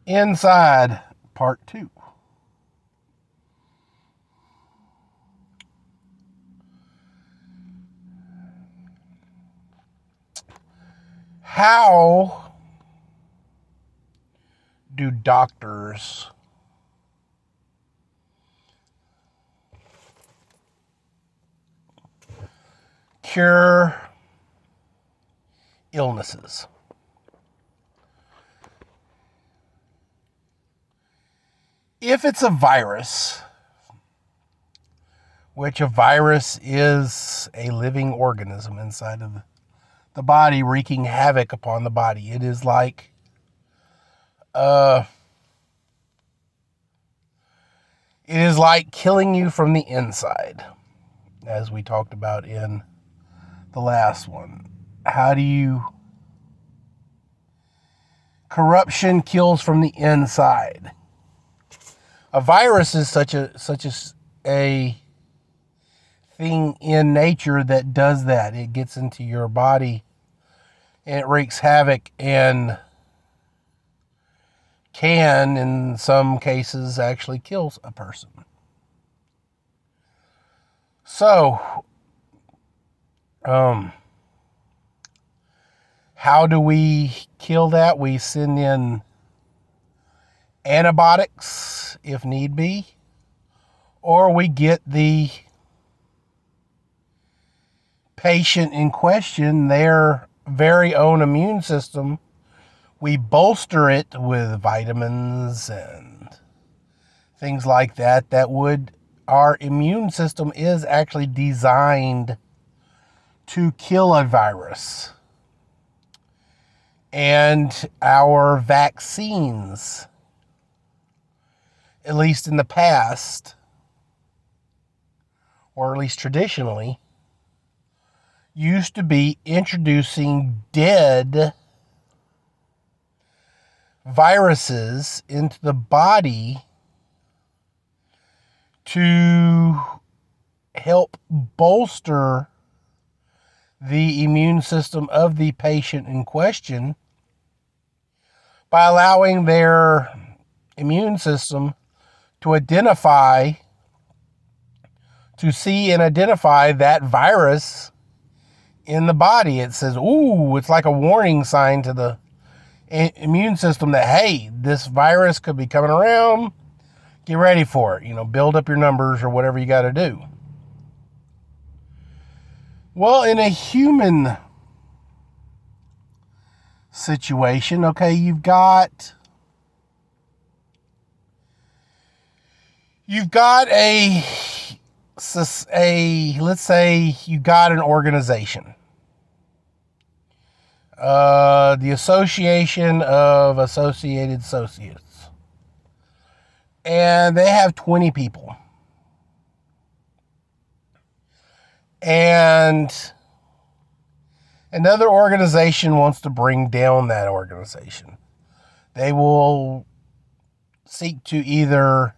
Inside, part 2. How do doctors cure illnesses? If it's a virus, which a virus is a living organism inside of the body, wreaking havoc upon the body. It is like killing you from the inside, as we talked about in the last one. Corruption kills from the inside. A virus is such a thing in nature that does that. It gets into your body and it wreaks havoc and can, in some cases, actually kills a person. So, how do we kill that? We send in antibiotics if need be, or we get the patient in question their very own immune system. We bolster it with vitamins and things like that. Our immune system is actually designed to kill a virus. And our vaccines, at least in the past, or at least traditionally, used to be introducing dead viruses into the body to help bolster the immune system of the patient in question by allowing their immune system to see and identify that virus in the body. It says, ooh, it's like a warning sign to the immune system that, hey, this virus could be coming around. Get ready for it. Build up your numbers or whatever you got to do. Well, in a human situation, okay, you've got let's say you got an organization. The Association of Associated Associates. And they have 20 people. And another organization wants to bring down that organization. They will seek to either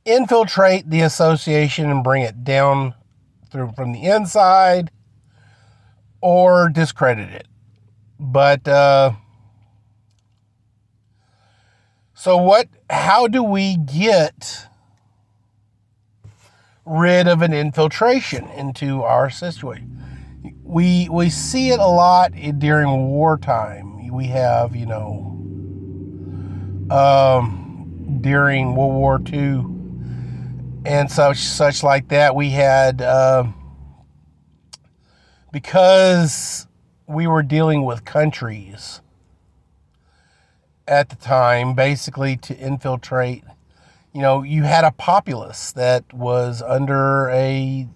infiltrate the association and bring it down from the inside, or discredit it. But how do we get rid of an infiltration into our situation? We see it a lot during wartime. We have, during World War II and such like that, we had, because we were dealing with countries at the time, basically to infiltrate, you had a populace that was under a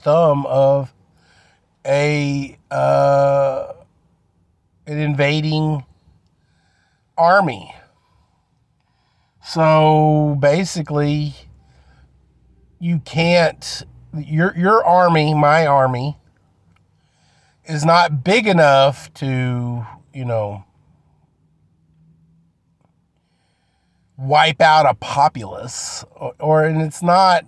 thumb of an invading army. So basically, you can't, your army, my army, is not big enough to, wipe out a populace, and it's not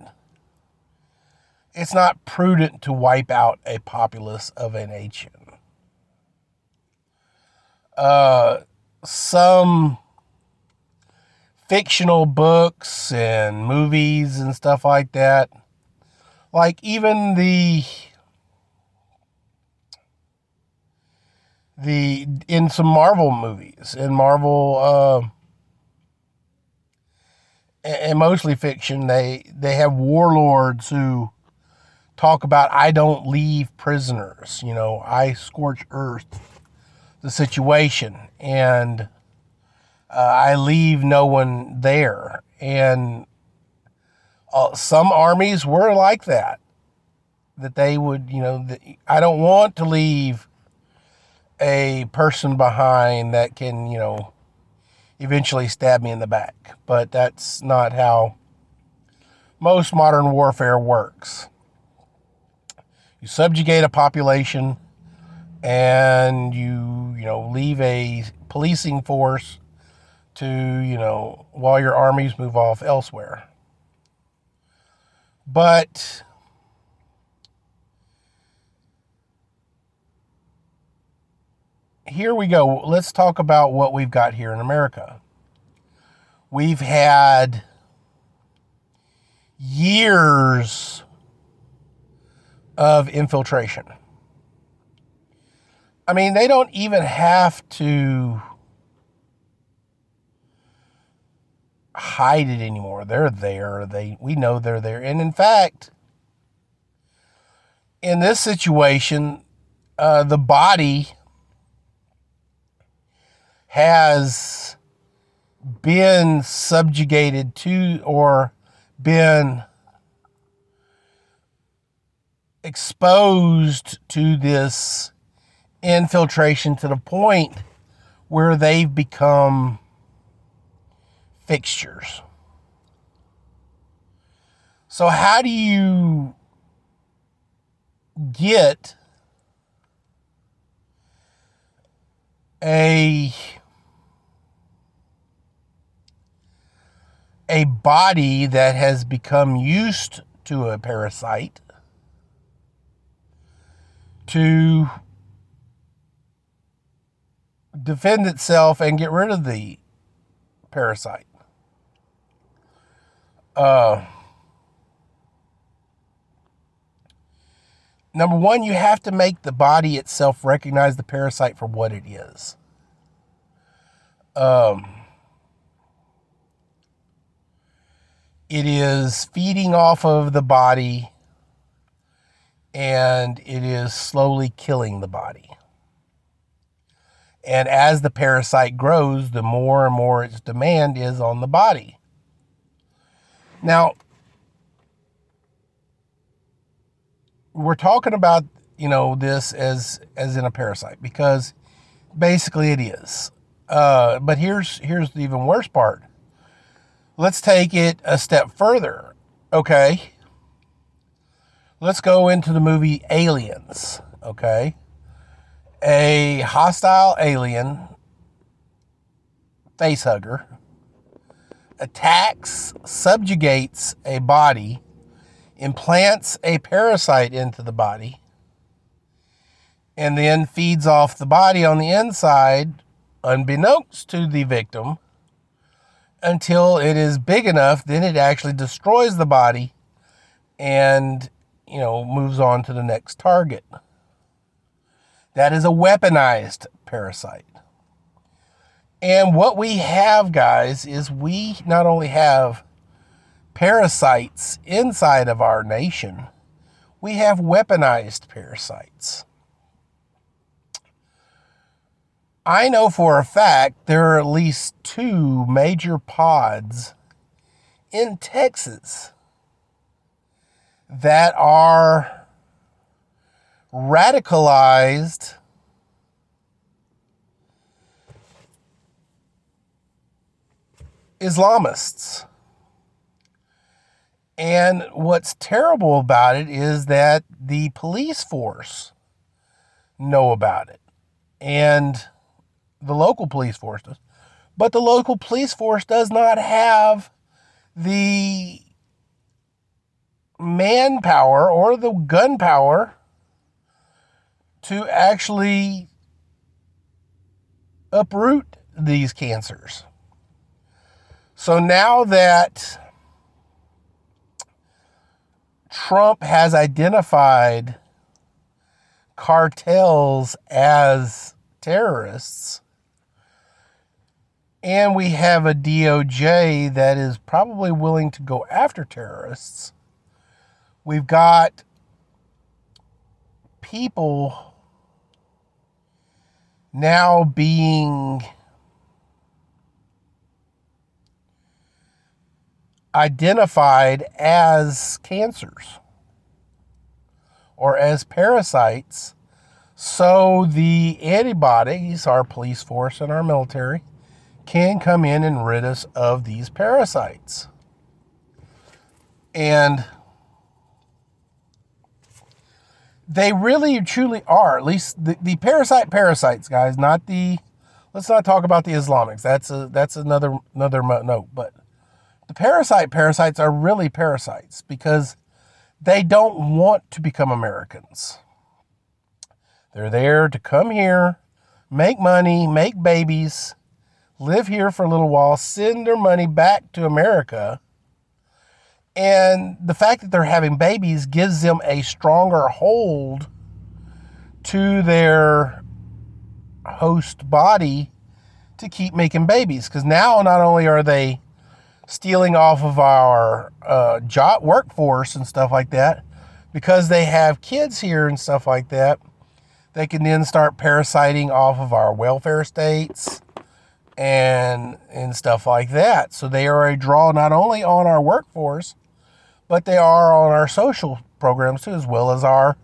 prudent to wipe out a populace of a nation. Some fictional books and movies and stuff like that. Like even the in some Marvel movies, in Marvel and mostly fiction, they have warlords who talk about, I don't leave prisoners, I scorch earth the situation, and I leave no one there. And some armies were like that they would, I don't want to leave a person behind that can, eventually stab me in the back. But that's not how most modern warfare works. You subjugate a population and you leave a policing force to, while your armies move off elsewhere. But here we go. Let's talk about what we've got here in America. We've had years of infiltration. I mean, they don't even have to hide it anymore. They're there. We know they're there. And in fact, in this situation, the body has been subjugated to, or been exposed to, this infiltration to the point where they've become fixtures. So how do you get a body that has become used to a parasite to defend itself and get rid of the parasite? Number one, you have to make the body itself recognize the parasite for what it is. It is feeding off of the body, and it is slowly killing the body. And as the parasite grows, the more and more its demand is on the body. Now, we're talking about, this as in a parasite, because basically it is. But here's the even worse part. Let's take it a step further. Okay. Let's go into the movie Aliens. Okay. A hostile alien facehugger attacks, subjugates a body, implants a parasite into the body, and then feeds off the body on the inside, unbeknownst to the victim, until it is big enough. Then it actually destroys the body and, moves on to the next target. That is a weaponized parasite. And what we have, guys, is we not only have parasites inside of our nation, we have weaponized parasites. I know for a fact there are at least 2 major pods in Texas that are radicalized Islamists. And what's terrible about it is that the police force know about it. And the local police force does. But the local police force does not have the manpower or the gunpower to actually uproot these cancers. So now that Trump has identified cartels as terrorists, and we have a DOJ that is probably willing to go after terrorists, we've got people now being identified as cancers or as parasites, so the antibodies, our police force and our military, can come in and rid us of these parasites. And they really truly are, at least the parasites, guys, not the, let's not talk about the Islamics. That's another note, but the parasites are really parasites because they don't want to become Americans. They're there to come here, make money, make babies, live here for a little while, send their money back to America. And the fact that they're having babies gives them a stronger hold to their host body to keep making babies. Because now not only are they stealing off of our job workforce and stuff like that, because they have kids here and stuff like that, they can then start parasiting off of our welfare states and stuff like that. So they are a draw not only on our workforce, but they are on our social programs too, as well as our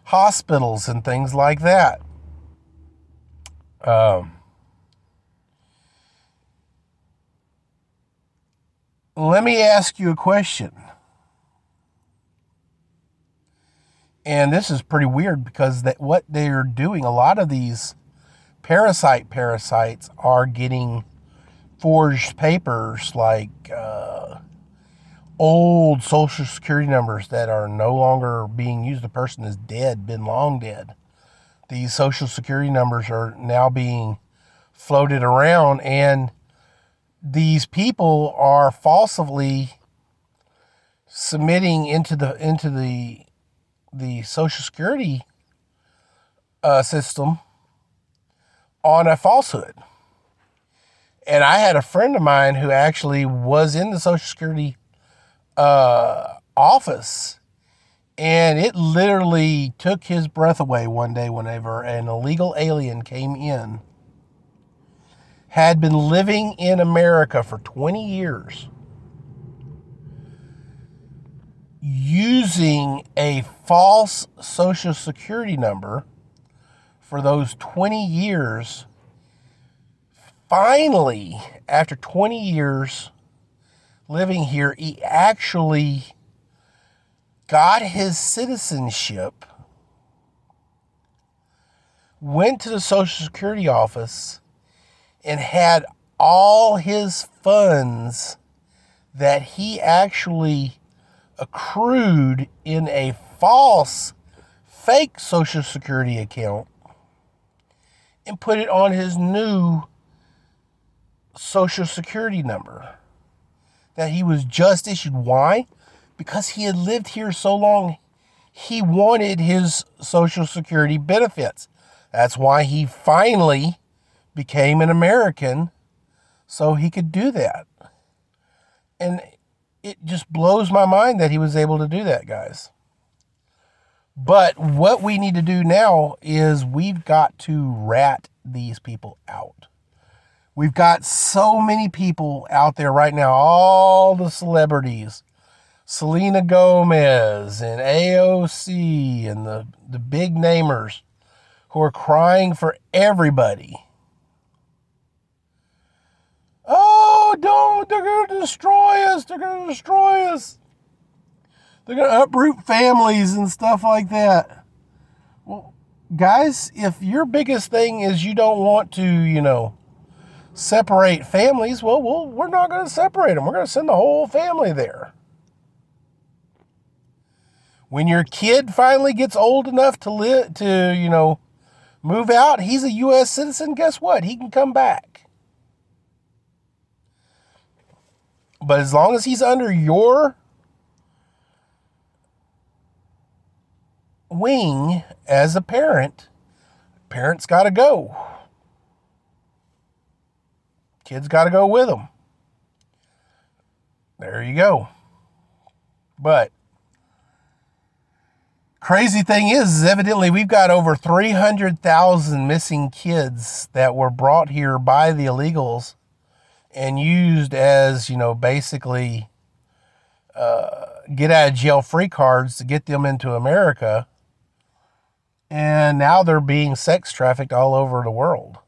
hospitals and things like that. Let me ask you a question. And this is pretty weird because what they're doing, a lot of these parasites are getting forged papers like old social security numbers that are no longer being used. The person is dead, been long dead. These social security numbers are now being floated around, and these people are falsely submitting into the social security system on a falsehood. And I had a friend of mine who actually was in the social security office, and it literally took his breath away one day whenever an illegal alien came in, had been living in America for 20 years, using a false social security number for those 20 years. Finally, after 20 years living here, he actually got his citizenship, went to the Social Security office, and had all his funds that he actually accrued in a false, fake Social Security account and put it on his new Social Security number that he was just issued. Why? Because he had lived here so long, he wanted his Social Security benefits. That's why he finally became an American, so he could do that. And it just blows my mind that he was able to do that, guys. But what we need to do now is we've got to rat these people out. We've got so many people out there right now, all the celebrities, Selena Gomez and AOC and the big namers who are crying for everybody. Oh, don't, they're going to destroy us. They're going to destroy us. They're going to uproot families and stuff like that. Well, guys, if your biggest thing is you don't want to, separate families, well, we're not going to separate them. We're going to send the whole family there. When your kid finally gets old enough to move out, he's a U.S. citizen, guess what? He can come back. But as long as he's under your wing as a parent, parents got to go. Kids got to go with them. There you go. But crazy thing is evidently we've got over 300,000 missing kids that were brought here by the illegals and used as, basically get out of jail free cards to get them into America. And now they're being sex trafficked all over the world.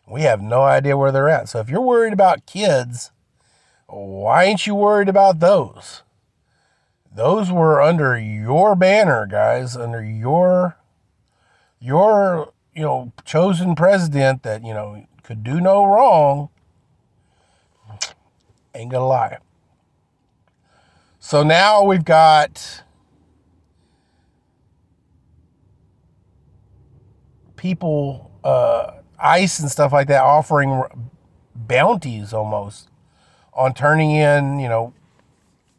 We have no idea where they're at. So if you're worried about kids, why ain't you worried about those? Those were under your banner, guys, under your chosen president that, could do no wrong. Ain't gonna lie. So now we've got people, ICE and stuff like that, offering bounties almost on turning in,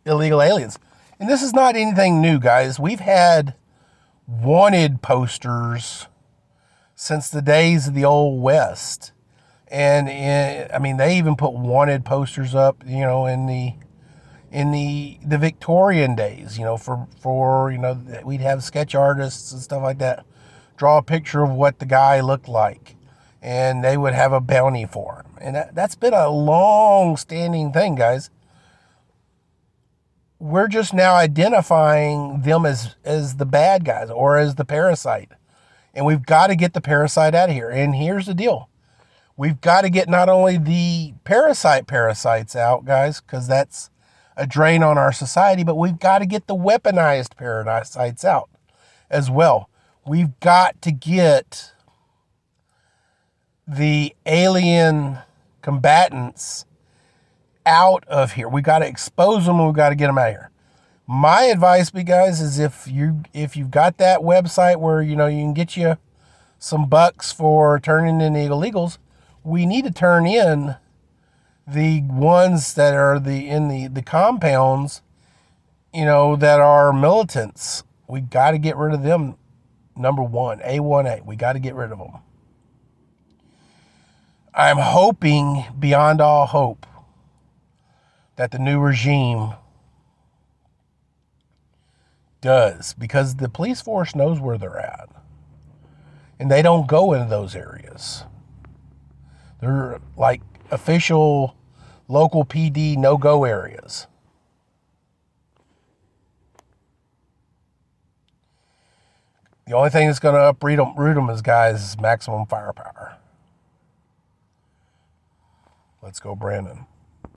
illegal aliens. And this is not anything new, guys. We've had wanted posters since the days of the Old West. And they even put wanted posters up, in the Victorian days, for we'd have sketch artists and stuff like that draw a picture of what the guy looked like, and they would have a bounty for him. And that's been a long-standing thing, guys. We're just now identifying them as the bad guys or as the parasite. And we've got to get the parasite out of here. And here's the deal. We've got to get not only the parasites out, guys, because that's a drain on our society, but we've got to get the weaponized parasites out as well. We've got to get the alien combatants out of here. We got to expose them, and we got to get them out of here. My advice, guys, is if you've got that website where you can get you some bucks for turning in the illegals, we need to turn in the ones that are in the compounds, that are militants. We got to get rid of them. Number one, A1A. We got to get rid of them. I'm hoping beyond all hope that the new regime does, because the police force knows where they're at. And they don't go into those areas. They're like official local PD no-go areas. The only thing that's going to uproot them is, guys, maximum firepower. Let's go, Brandon.